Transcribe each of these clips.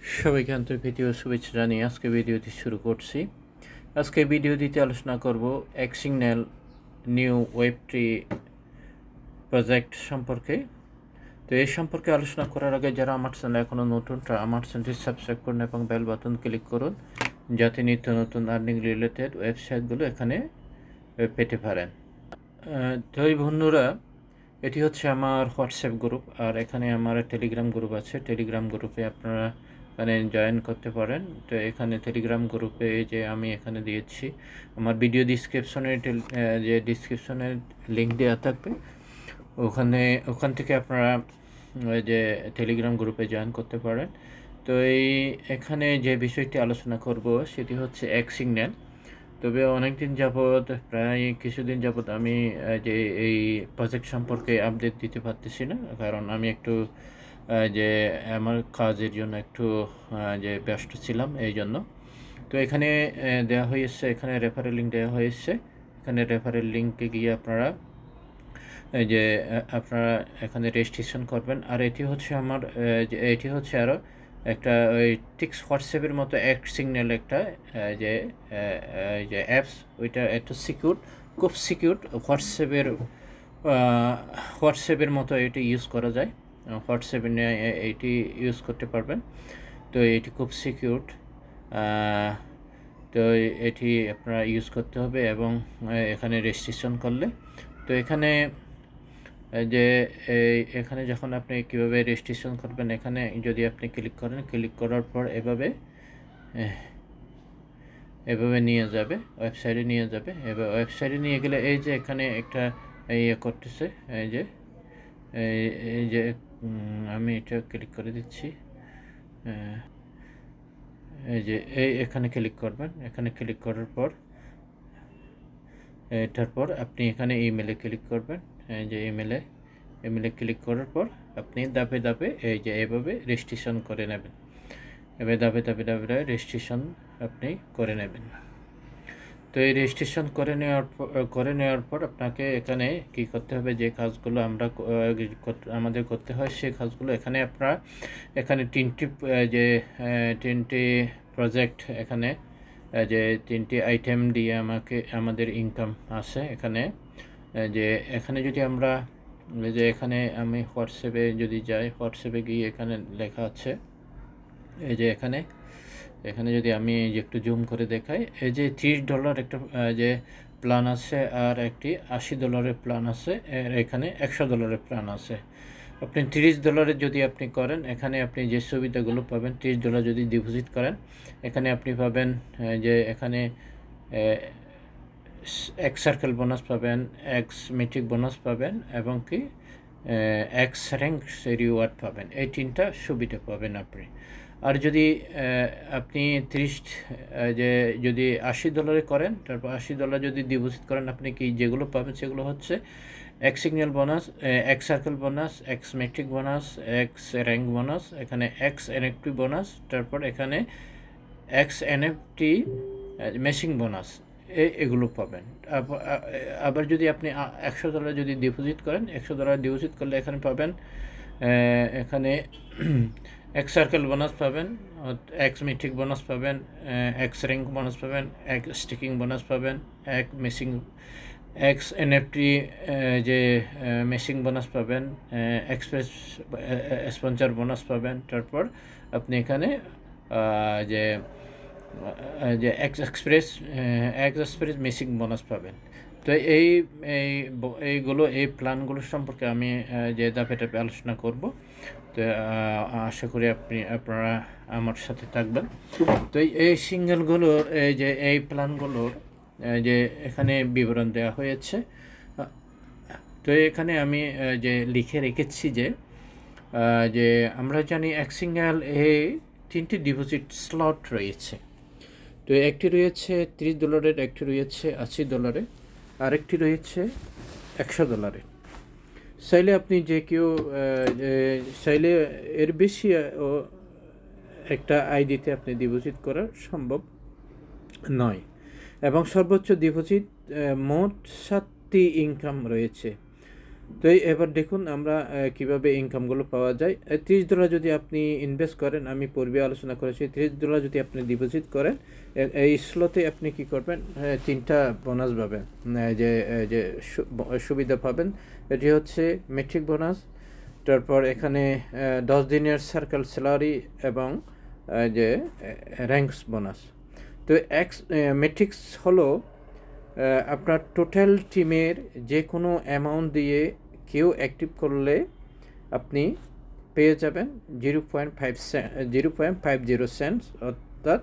সবাইকে আন্তরিক প্রীতি ও শুভেচ্ছা জানিয়ে আজকে ভিডিওটি শুরু করছি। আজকে ভিডিওটিতে আলোচনা করব এক্সিগন্যাল নিউ ওয়েব ট্রি প্রজেক্ট সম্পর্কে। তো এই সম্পর্কে আলোচনা করার আগে যারা আমার চ্যানেল এখনও নতুন তারা আমার চ্যানেলটি সাবস্ক্রাইব করুন এবং বেল বাটন ক্লিক করুন, যাতে নিত্য নতুন আর্নিং রিলেটেড ওয়েবসাইটগুলো এখানে পেতে পারেন। তো এই বন্ধুরা, এটি হচ্ছে আমার হোয়াটসঅ্যাপ গ্রুপ, আর এখানে আমার টেলিগ্রাম গ্রুপ আছে। টেলিগ্রাম গ্রুপে আপনারা এখানে জয়েন করতে পারেন। তো এখানে টেলিগ্রাম গ্রুপে যে আমি এখানে দিয়েছি, আমার ভিডিও ডিসক্রিপশনে যে ডিসক্রিপশনের লিঙ্ক দেওয়া থাকবে, ওখান থেকে আপনারা যে টেলিগ্রাম গ্রুপে জয়েন করতে পারেন। তো এখানে যে বিষয়টি আলোচনা করব সেটি হচ্ছে এক্সিগন্যাল। তবে অনেক দিন যাবৎ, প্রায় কিছুদিন যাবৎ আমি যে এই প্রজেক্ট সম্পর্কে আপডেট দিতে পারতেছি না, কারণ আমি একটু যে আমার কাজের জন্য একটু যে ব্যস্ত ছিলাম এই জন্য। তো এখানে দেওয়া হয়েছে, এখানে রেফারেল লিঙ্ক দেওয়া হয়েছে। এখানে রেফারেল লিঙ্কে গিয়ে আপনারা যে আপনারা এখানে রেজিস্ট্রেশন করবেন। আর এটি হচ্ছে আমার এটি হচ্ছে আরও একটা ওই টিক্স হোয়াটসঅ্যাপের মতো এক্সিগন্যাল একটা যে যে অ্যাপস, ওইটা একটু সিকিউর, খুব সিকিউর। হোয়াটসঅ্যাপের মতো এটি ইউজ করা যায়। হোয়াটসঅ্যাপে এটি ইউজ করতে পারবেন। তো এটি খুব সিকিউর। তো এটি আপনারা ইউজ করতে হবে এবং এখানে রেজিস্ট্রেশন করলে, তো এখানে যে এখানে যখন আপনি কীভাবে রেজিস্ট্রেশন করবেন, এখানে যদি আপনি ক্লিক করেন, ক্লিক করার পর এভাবে নিয়ে যাবে, ওয়েবসাইটে নিয়ে যাবে। এবার ওয়েবসাইটে নিয়ে গেলে এই যে এখানে একটা ইয়ে করতেছে, এই যে আমি এটা ক্লিক করে দিচ্ছি। এই যে এখানে ক্লিক করবেন। এখানে ক্লিক করার পর এটার পর আপনি এখানে ইমেলে ক্লিক করবেন। এই যে ইমেলে ক্লিক করার পর আপনি ধাপে ধাপে এই যে এভাবে রেজিস্ট্রেশন করে নেবেন। এবার ধাপে রেজিস্ট্রেশন আপনি করে নেবেন। তো এই রেজিস্ট্রেশন করে নেওয়ার পর আপনাকে এখানে কি করতে হবে, যে কাজগুলো আমাদের করতে হয় সেই কাজগুলো এখানে তিনটি প্রজেক্ট, এখানে যে তিনটি আইটেম দিয়ে আমাদের ইনকাম আছে এখানে। যে এখানে যদি আমরা যে এখানে আমি হোয়াটসঅ্যাপে যদি যাই, হোয়াটসঅ্যাপে গিয়ে এখানে লেখা আছে, এই যে এখানে যদি আমি একটু জুম করে দেখাই, এই যে $30 একটা যে প্ল্যান আছে, আর একটি $80 প্ল্যান আছে, এখানে $100 প্ল্যান আছে। আপনি $30 যদি আপনি করেন, এখানে আপনি যে সুবিধাগুলো পাবেন, $30 যদি ডিপোজিট করেন, এখানে আপনি পাবেন যে এখানে এক্স সার্কেল বোনাস পাবেন, এক্স মেট্রিক বোনাস পাবেন, এবং কি এক্স র্যাঙ্ক রিওয়ার্ড পাবেন। এই তিনটা সুবিধা পাবেন আপনি। আর যদি আপনি যদি $80 করেন, তারপর $80 যদি ডিপোজিট করেন, আপনি কি যেগুলো পাবেন সেগুলো হচ্ছে X signal bonus, X circle bonus, X metric bonus, X rank bonus, এখানে এক্স এনএফটি বোনাস, তারপর এখানে এক্স এনএফটি মেশিং বোনাস, এগুলো পাবেন। আবার যদি আপনি $100 যদি ডিপোজিট করেন, $100 ডিপোজিট করলে এখানে পাবেন, এখানে এক্স সার্কেল বোনাস পাবেন, এক্স মেট্রিক বোনাস পাবেন, এক্স র্যাঙ্ক বোনাস পাবেন, এক্স স্টিকিং বোনাস পাবেন, এক্স এনএফটি যে মেশিং বোনাস পাবেন, এক্সপ্রেস স্পন্সর বোনাস পাবেন। তারপর আপনি এখানে যে এক্সপ্রেস মেশিং বোনাস পাবেন। তো এই প্ল্যানগুলো সম্পর্কে আমি যে ধাপে আলোচনা করব। তো আশা করি আপনারা আমার সাথে থাকবেন। তো এই সিঙ্গেলগুলোর এই প্ল্যানগুলোর যে এখানে বিবরণ দেওয়া হয়েছে। তো এখানে আমি যে লিখে রেখেছি যে আমরা জানি এক্সিগন্যাল তিনটি ডিপোজিট স্লট রয়েছে। তো একটি রয়েছে $30, একটি রয়েছে $80, আরেকটি রয়েছে $100। চাইলে আপনি যে কেউ চাইলে এর বেশি একটা আইডিতে আপনি ডিপোজিট করা সম্ভব নয়, এবং সর্বোচ্চ ডিপোজিট মোট 7টি ইনকাম রয়েছে। তো এবার দেখুন আমরা কিভাবে ইনকামগুলো পাওয়া যায়। $30 যদি আপনি ইনভেস্ট করেন, আমি পূর্বে আলোচনা করেছি, $30 যদি আপনি ডিপোজিট করেন, এই স্লতে আপনি কি করবেন, 3টা বোনাস পাবেন, যে যে সুবিধা পাবেন। এটি হচ্ছে মেট্রিক বোনাস, তারপর এখানে 10 দিনের সার্কেল স্যালারি এবং যে র্যাঙ্কস বোনাস। তো মেট্রিক্স হলো আপনার টোটাল টিমের যে কোনো অ্যামাউন্ট দিয়ে কেউ অ্যাক্টিভ করলে আপনি পেয়ে যাবেন 0.50 সেন্টস, অর্থাৎ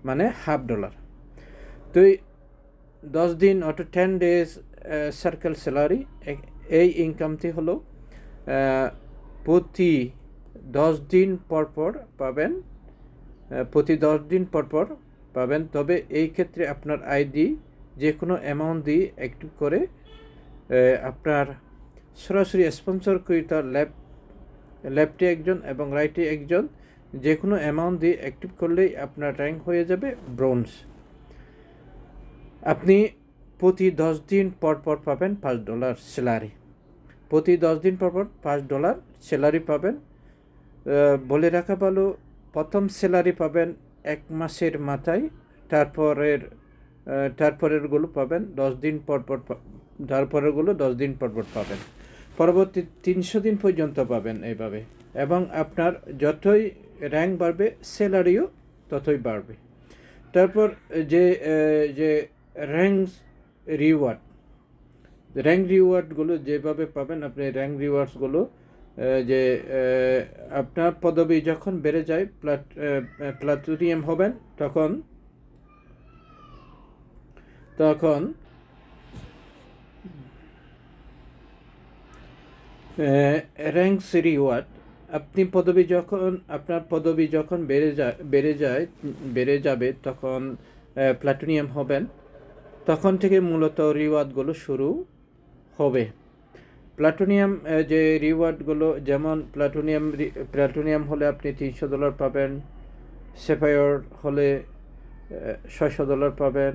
মানে $50। তো 10 দিন অর্থাৎ 10 ডেজ সার্কেল স্যালারি, এই ইনকামটি হলো প্রতি 10 দিন পর পর পাবেন, প্রতি 10 দিন পর পর পাবেন। তবে এই ক্ষেত্রে আপনার আইডি যে কোনো অ্যামাউন্ট দিয়ে অ্যাক্টিভ করে আপনার সরাসরি স্পন্সরকৃত লেফটে একজন এবং রাইটে একজন যে কোনো অ্যামাউন্ট দিয়ে অ্যাক্টিভ করলেই আপনার র্যাঙ্ক হয়ে যাবে ব্রোঞ্জ। আপনি প্রতি 10 দিন পর পর পাবেন $5 স্যালারি, প্রতি 10 দিন পর পর $5 স্যালারি পাবেন। বলে রাখা ভালো, প্রথম স্যালারি পাবেন 1 মাসের মাথায়, তারপরেরগুলো পাবেন 10 দিন পর পর, তারপরেরগুলো 10 দিন পর পর পাবেন, পরবর্তী 300 দিন পর্যন্ত পাবেন এইভাবে। এবং আপনার যতই র্যাঙ্ক বাড়বে স্যালারিও ততই বাড়বে। তারপর যে যে র্যাঙ্ক রিওয়ার্ডগুলো যেভাবে পাবেন, আপনি র্যাঙ্ক রিওয়ার্ডসগুলো যে আপনার পদবি যখন বেড়ে যায়, প্লাটুনিয়াম হবেন, তখন র্যাঙ্কস রিওয়ার্ড, আপনার পদবি যখন বেড়ে যাবে তখন প্লাটুনিয়াম হবেন, তখন থেকে মূলত রিওয়ার্ডগুলো শুরু হবে। প্লাটুনিয়াম যে রিওয়ার্ডগুলো, যেমন প্লাটুনিয়াম হলে আপনি $300 পাবেন, সেফায়ার হলে $600 পাবেন,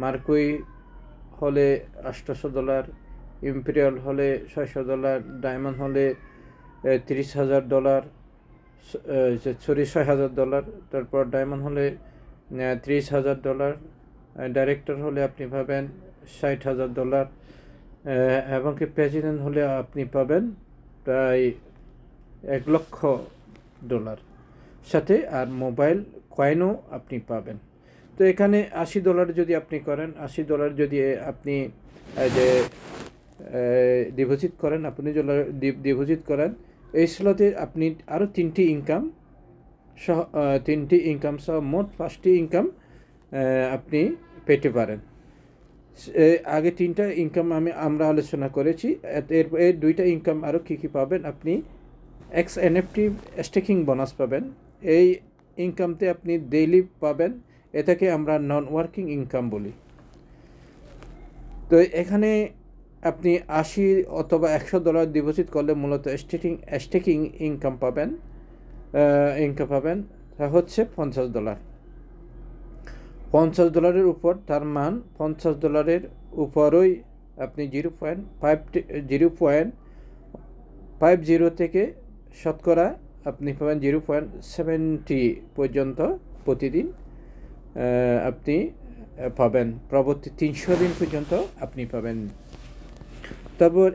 মার্কুই হলে $800, ইম্পেরিয়াল হলে $600, ডায়মন্ড হলে $30,000, $6,000, তারপর ডায়মন্ড হলে $30,000, ডাইরেক্টর হলে আপনি পাবেন $60,000, এবং কি প্রেসিডেন্ট হলে আপনি পাবেন প্রায় $1,00,000 সাথে, আর মোবাইল কয়েনও আপনি পাবেন। তো এখানে $80 যদি আপনি করেন, $80 যদি আপনি যে ডিপোজিট করেন, এই স্লতে আপনি আরও 3টি ইনকাম সহ মোট 5টি ইনকাম আপনি পেতে পারেন। আগে 3টা ইনকাম আমরা আলোচনা করেছি। এর 2টা ইনকাম আরও কী পাবেন, আপনি NFT স্টেকিং বোনাস পাবেন। এই ইনকামতে আপনি ডেইলি পাবেন, এটাকে আমরা নন ওয়ার্কিং ইনকাম বলি। তো এখানে আপনি 80 অথবা $100 ডিপোজিট করলে মূলত স্টেকিং ইনকাম পাবেন, তা হচ্ছে $50 উপর, তার মান $50 উপরই আপনি 0.50 থেকে শতকরা আপনি পাবেন 0.70 পর্যন্ত প্রতিদিন আপনি পাবেন, পরবর্তী 300 দিন পর্যন্ত আপনি পাবেন। তারপর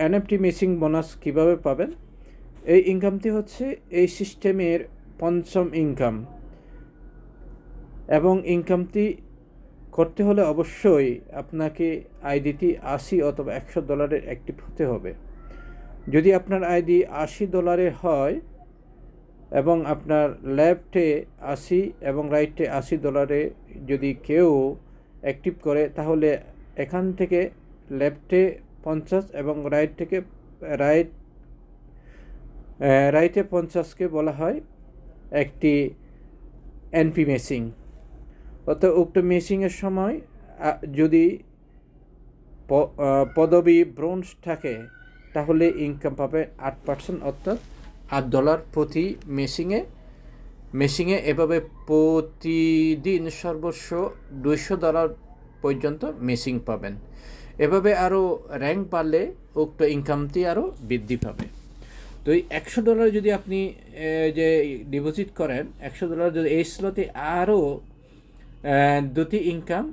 NFT মিসিং বোনাস কীভাবে পাবেন? এই ইনকামটি হচ্ছে এই সিস্টেমের 5ম ইনকাম, এবং ইনকামটি করতে হলে অবশ্যই আপনাকে আইডিটি $80 অথবা $100 অ্যাক্টিভ হতে হবে। যদি আপনার আইডি $80 হয় এবং আপনার লেফটে 80 এবং রাইটে $80 যদি কেউ অ্যাক্টিভ করে, তাহলে এখান থেকে লেফটে 50 এবং রাইটে 50কে বলা হয় একটি এনপি মেসিং। অর্থাৎ উক্ত মেসিংয়ের সময় যদি পদবি ব্রোঞ্জ থাকে, তাহলে ইনকাম পাবে 8%, অর্থাৎ $8 প্রতি মেসিংয়ে। এভাবে প্রতিদিন সর্বোচ্চ $200 পর্যন্ত মেসিং পাবেন। এভাবে আরও র্যাঙ্ক বাড়লে উক্ত ইনকামটি আরও বৃদ্ধি পাবে। তো এই $100 যদি আপনি যে ডিপোজিট করেন, $100 যদি এই স্লটে আরও দুটি ইনকাম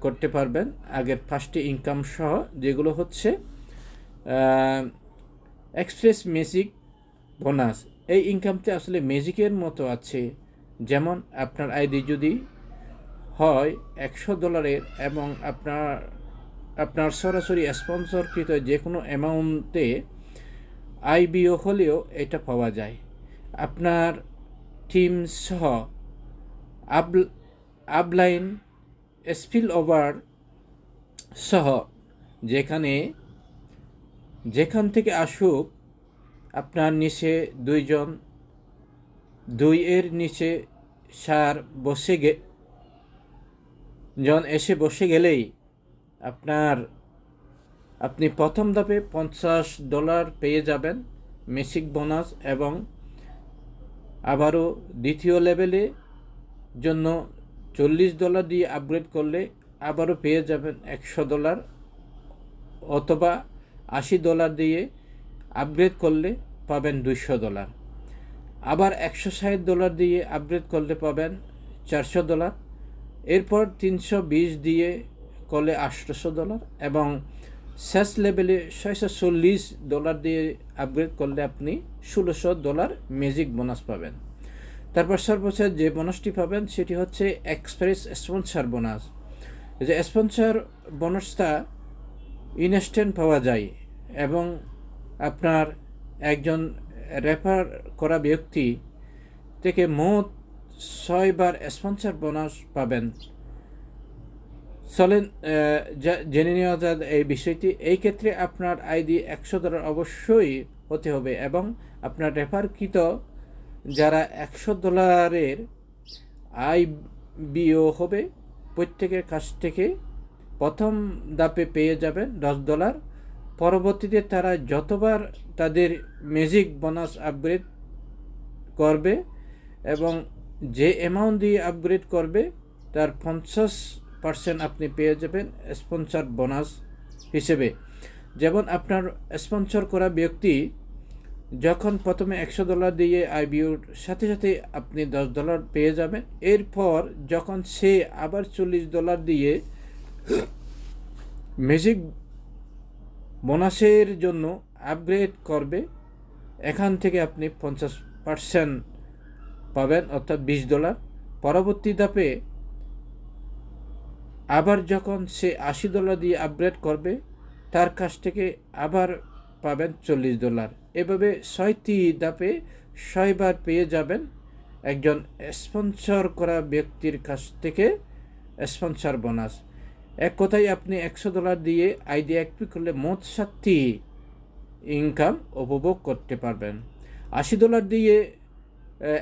করতে পারবেন আগের 5টি ইনকাম সহ, যেগুলো হচ্ছে এক্সপ্রেস ম্যাজিক বোনাস। এই ইনকামটি আসলে ম্যাজিকের মতো আছে। যেমন আপনার আইডি যদি হয় $100 এবং আপনার সরাসরি স্পন্সরকৃত যে কোনো অ্যামাউন্টে আইবিও হলেও এটা পাওয়া যায়। আপনার টিম সহ আপলাইন স্পিল ওভার সহ যেখান থেকে আসুক, আপনার নিচে 2 এর নিচে 4 জন এসে বসে গেলেই আপনি প্রথম ধাপে $50 পেয়ে যাবেন মেসিক বোনাস, এবং আবারও দ্বিতীয় লেভেলে জন্য $40 দিয়ে আপগ্রেড করলে আবারও পেয়ে যাবেন $100, অথবা $80 দিয়ে আপগ্রেড করলে পাবেন $200, আবার $160 দিয়ে আপগ্রেড করলে পাবেন $400, এরপর 320 দিয়ে করলে $800, এবং শেষ লেভেলে $640 দিয়ে আপগ্রেড করলে আপনি $1600 ম্যাজিক বোনাস পাবেন। তারপর সর্বোচ্চ যে বোনাসটি পাবেন সেটি হচ্ছে এক্সপ্রেস স্পন্সর বোনাস। যে স্পন্সর বোনাসটা ইনস্ট্যান্ট পাওয়া যায়, এবং আপনার একজন রেফার করা ব্যক্তি থেকে মোট 6 বার স্পন্সর বোনাস পাবেন। চলেন জেনে নেওয়া যায় এই বিষয়টি। এই ক্ষেত্রে আপনার আইডি $100 অবশ্যই হতে হবে, এবং আপনার রেফারকৃত যারা $100 আইবিও হবে প্রত্যেকের কাছ থেকে প্রথম ধাপে পেয়ে যাবেন $10। পরবর্তীতে তারা যতবার তাদের ম্যাজিক বোনাস আপগ্রেড করবে এবং যে অ্যামাউন্ট দিয়ে আপগ্রেড করবে তার 50% আপনি পেয়ে যাবেন স্পন্সর বোনাস হিসেবে। যেমন আপনার স্পন্সর করা ব্যক্তি যখন প্রথমে $100 দিয়ে আইবিওর সাথে সাথে আপনি $10 পেয়ে যাবেন। এরপর যখন সে আবার $40 দিয়ে ম্যাজিক বোনাসের জন্য আপগ্রেড করবে, এখান থেকে আপনি 50% পাবেন, অর্থাৎ $20। পরবর্তী ধাপে আবার যখন সে $80 দিয়ে আপগ্রেড করবে, তার কাছ থেকে আবার পাবেন $40। এভাবে 6টি ধাপে 6 বার পেয়ে যাবেন একজন স্পন্সর করা ব্যক্তির কাছ থেকে স্পন্সর বোনাস। এক কথায় আপনি $100 দিয়ে আইডি অ্যাক্টিভ করলে মোট 7টি ইনকাম উপভোগ করতে পারবেন। $80 দিয়ে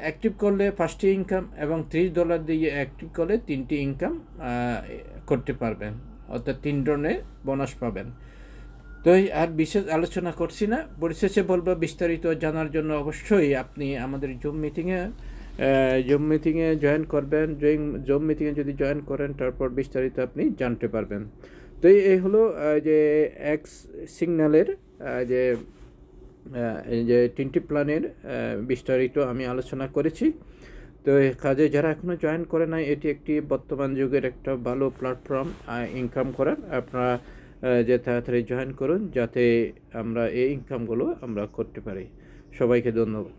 অ্যাক্টিভ করলে 5টি ইনকাম, এবং $30 দিয়ে অ্যাক্টিভ করলে 3টি ইনকাম করতে পারবেন, অর্থাৎ 3 ধরনের বোনাস পাবেন। তো আর বিশেষ আলোচনা করছি না, পরিশেষে বলবো বিস্তারিত জানার জন্য অবশ্যই আপনি আমাদের জুম মিটিংয়ে জয়েন করবেন। জুম মিটিংয়ে যদি জয়েন করেন তারপর বিস্তারিত আপনি জানতে পারবেন। তো এই হলো যে এক্সসিগন্যালের যে 3টি প্ল্যানের বিস্তারিত আমি আলোচনা করেছি। তো কাজে যারা এখনও জয়েন করে নাই, এটি একটি বর্তমান যুগের একটা ভালো প্ল্যাটফর্ম ইনকাম করার। আপনারা যে তাড়াতাড়ি জয়েন করুন যাতে আমরা এই ইনকামগুলো আমরা করতে পারি। সবাইকে ধন্যবাদ।